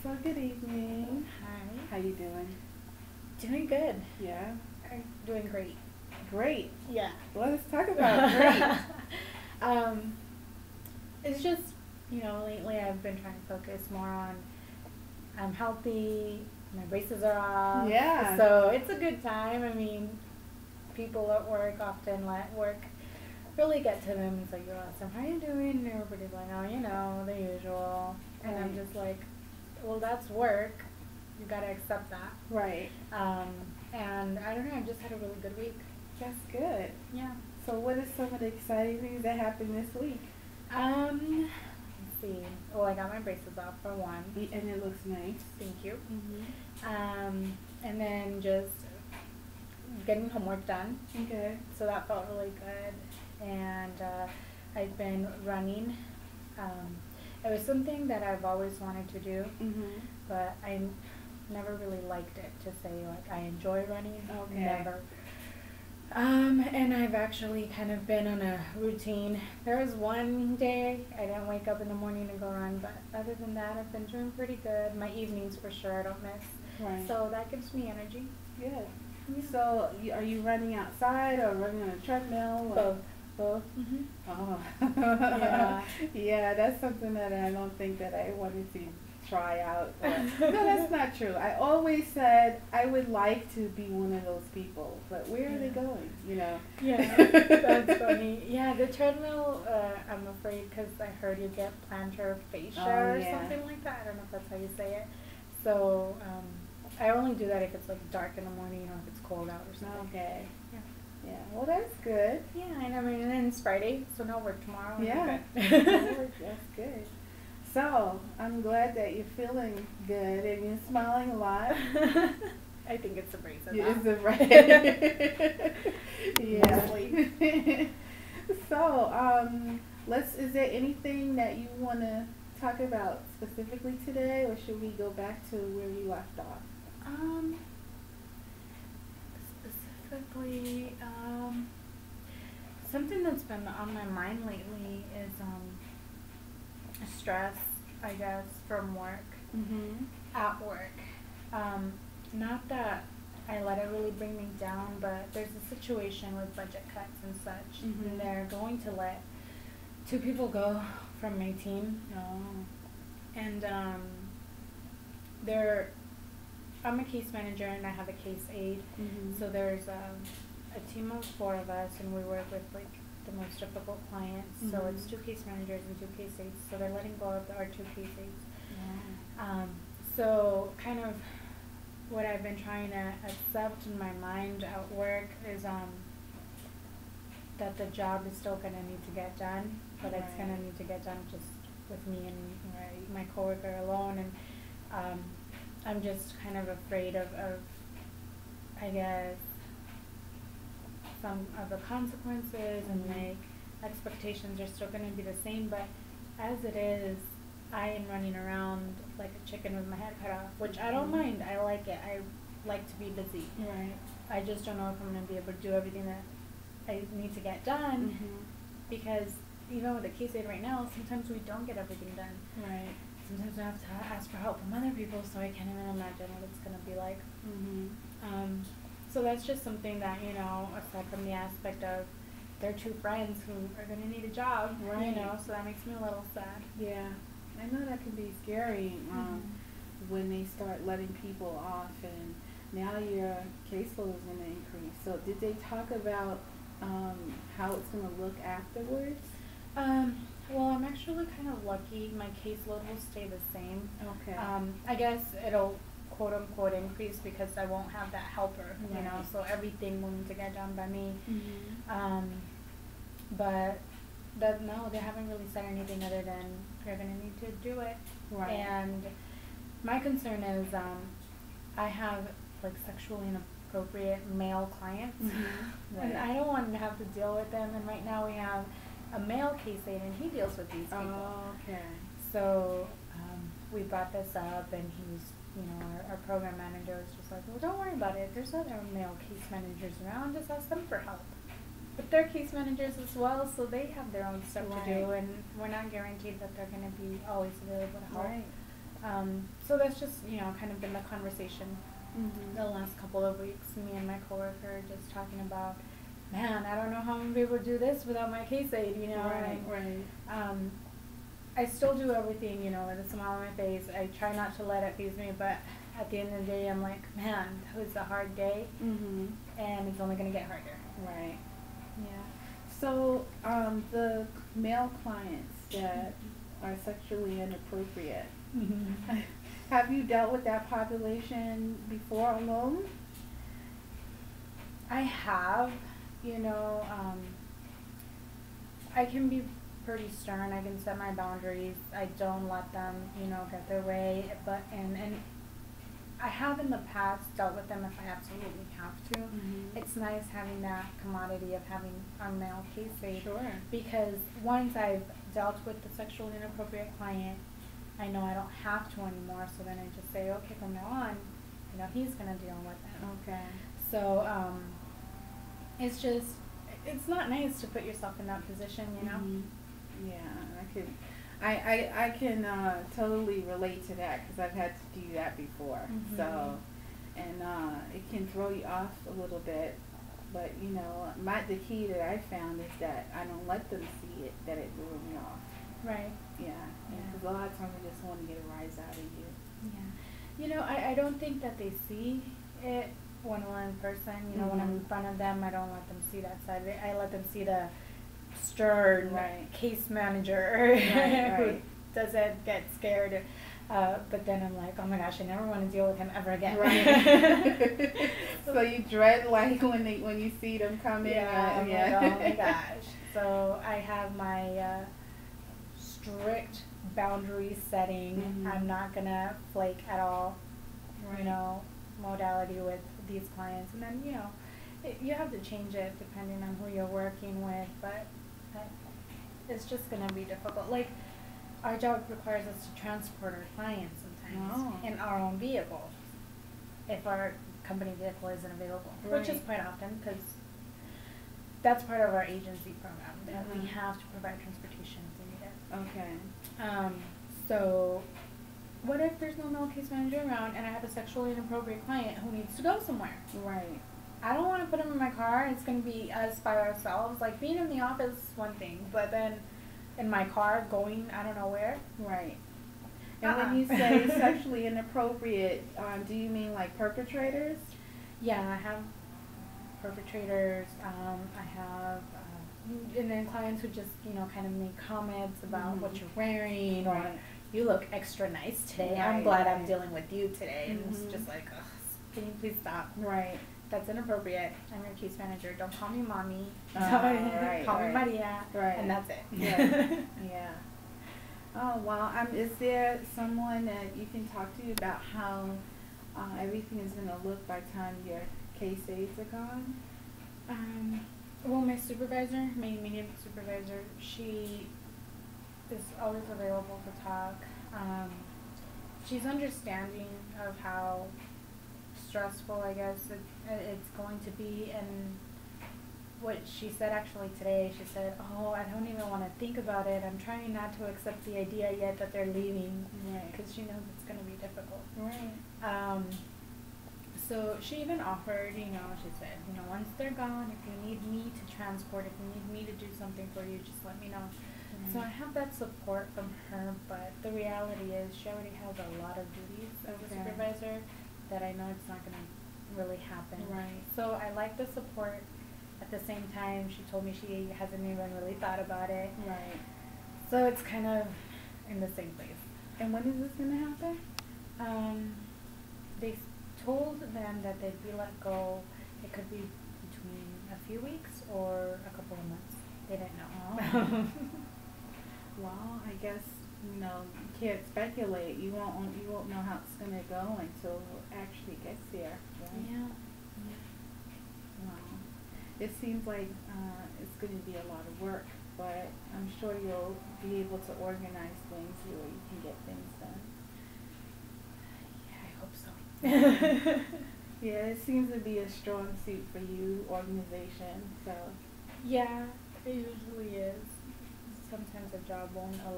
So good evening. Hi. How you doing? Doing good. Yeah. I'm doing great. Great. Yeah. Let's talk about great. um, it's just, lately I've been trying to focus more on I'm healthy, my braces are off. Yeah. So it's a good time. I mean, people at work often let work really get to them. It's like, you ask them, how you doing? And everybody's like, oh, the usual. And I'm Right. just like, well, that's work. You got to accept that. Right. And I don't know, I've just had a really good week. That's good. Yeah. So what are some of the exciting things that happened this week? Let's see. Well, I got my braces off for one. And it looks nice. Thank you. Mm-hmm. And then just getting homework done. Okay. So that felt really good. And I've been running. It was something that I've always wanted to do, Mm-hmm. but I never really liked it to say, like, I enjoy running. Okay. Never. And I've actually kind of been on a routine. There was one day I didn't wake up in the morning to go run, but other than that, I've been doing pretty good. My evenings, for sure, I don't miss. Right. So that gives me energy. Good. Yeah. So are you running outside or running on a treadmill? Both. Both? Mm-hmm. Oh. Yeah. Yeah, that's something that I don't think that I wanted to try out. No, that's not true. I always said I would like to be one of those people, but where are they going, Yeah, that's funny. Yeah, the treadmill, I'm afraid, because I heard you get plantar fascia or yeah. something like that. I don't know if that's how you say it. So I only do that if it's like dark in the morning or if it's cold out or something. Okay. Yeah. Yeah, well, that's good. Yeah, and then it's Friday, so no work tomorrow. and Yeah. we're good. That's good. So, I'm glad that you're feeling good and you're smiling a lot. I think it's the braces. Is it right? Yeah. Mostly. So, is there anything that you want to talk about specifically today, or should we go back to where we left off? Specifically, something that's been on my mind lately is stress, I guess, from work. Mm-hmm. At work. Not that I let it really bring me down, but there's a situation with budget cuts and such, Mm-hmm. and they're going to let 2 people go from my team. Oh. And I'm a case manager and I have a case aide. Mm-hmm. So there's a team of 4 of us, and we work with like the most difficult clients. So Mhm. it's 2 case managers and 2 case aides. So they're letting go of our 2 case aides. Wow. So kind of what I've been trying to accept in my mind at work is that the job is still going to need to get done, but it's going to Right. need to get done just with me and my coworker alone. And I'm just kind of afraid of I guess, some of the consequences, and Mhm. like expectations are still going to be the same, but as it is, I am running around like a chicken with my head cut off, which I don't Mhm. mind. I like it. I like to be busy. Right. I just don't know if I'm going to be able to do everything that I need to get done, Mm-hmm. because even with the case aid right now, sometimes we don't get everything done. Right. Sometimes I have to ask for help from other people, so I can't even imagine what it's going to be like. Mm-hmm. So that's just something that, aside from the aspect of they're 2 friends who are going to need a job, Right. so that makes me a little sad. Yeah. I know that can be scary when they start letting people off, and now your caseload is going to increase. So did they talk about how it's going to look afterwards? Well, I'm actually kind of lucky. My caseload will stay the same. Okay. I guess it'll quote unquote increase because I won't have that helper, Right. so everything will need to get done by me. Mm-hmm. But no, they haven't really said anything other than you're going to need to do it. Right. And my concern is I have like sexually inappropriate male clients, Mm-hmm. and Right. I don't want to have to deal with them. And right now we have a male case aide, and he deals with these people. Oh, okay. So we brought this up, and he's, our program manager was just like, well, don't worry about it. There's other male case managers around. Just ask them for help. But they're case managers as well, so they have their own stuff to do, Right. and we're not guaranteed that they're going to be always available to help. Right. So that's just, kind of been the conversation Mhm. the last couple of weeks. Me and my coworker are just talking about, man, I don't know how I'm gonna be able to do this without my case aid, Right. and Right. I still do everything, with a smile on my face. I try not to let it phase me, but at the end of the day, I'm like, man, that was a hard day, Mhm. and it's only gonna get harder. Right. Yeah. So, the male clients that are sexually inappropriate, Mm-hmm. have you dealt with that population before alone? I have, I can be pretty stern. I can set my boundaries. I don't let them, get their way. But and I have in the past dealt with them if I absolutely have to. Mhm. It's nice having that commodity of having a male case aide. Sure. Because once I've dealt with the sexually inappropriate client, I know I don't have to anymore. So then I just say, okay, from now on, he's gonna deal with it. Okay. So it's not nice to put yourself in that position, Mhm. Yeah, I can totally relate to that because I've had to do that before. Mhm. So, and it can throw you off a little bit. But the key that I found is that I don't let them see it, that it threw me off. Right. Yeah, Yeah. because a lot of times they just want to get a rise out of you. Yeah. I don't think that they see it when we're in person. When I'm in Mhm. front of them, I don't let them see that side of it. I let them see the stern Right. case manager Right, who right. doesn't get scared. But then I'm like, oh my gosh, I never want to deal with him ever again. Right. So you dread like when you see them coming. Yeah, Yeah. like, oh my gosh. So I have my strict boundary setting. Mhm. I'm not gonna flake at all. Right. Modality with these clients, and then you have to change it depending on who you're working with, but that, it's just gonna be difficult. Like our job requires us to transport our clients sometimes Oh. in our own vehicle if our company vehicle isn't available, which is Right. quite often because that's part of our agency program that we Mhm. have to provide transportation if we need it. Okay. So what if there's no male case manager around and I have a sexually inappropriate client who needs to go somewhere? Right. I don't want to put him in my car. It's going to be us by ourselves. Like being in the office is one thing, but then in my car going I don't know where. Right. And when you say sexually inappropriate, do you mean like perpetrators? Yeah, I have perpetrators. I have and then clients who just kind of make comments about Mhm. what you're wearing or Right. you look extra nice today. I'm Right, glad I'm right. dealing with you today. And it's Mhm. just like, ugh, can you please stop? Right. That's inappropriate. I'm your case manager. Don't call me mommy. Right, Call me right. Maria. Right. And that's it. Yeah. Yeah. Oh, well, is there someone that you can talk to about how everything is going to look by the time your case aids are gone? Well, my supervisor, my immediate supervisor, she is always available to talk. She's understanding of how stressful, I guess, it's going to be. And what she said actually today, she said, oh, I don't even want to think about it. I'm trying not to accept the idea yet that they're leaving. Right. Because she knows it's going to be difficult. Right. So she even offered, she said, once they're gone, if you need me to transport, if you need me to do something for you, just let me know. So I have that support from her, but the reality is she already has a lot of duties as a supervisor that I know it's not going to really happen. Right. So I like the support. At the same time, she told me she hasn't even really thought about it. Right. So it's kind of in the same place. And when is this going to happen? They told them that they'd be let go. It could be between a few weeks or a couple of months. They didn't know. Well, I guess you can't speculate. You won't know how it's going to go until it actually gets there. Right? Yeah. Wow. It seems like it's going to be a lot of work, but I'm sure you'll be able to organize things where you can get things done. Yeah, I hope so. Yeah, it seems to be a strong suit for you, organization. So. Yeah, it usually is. Sometimes a job won't allow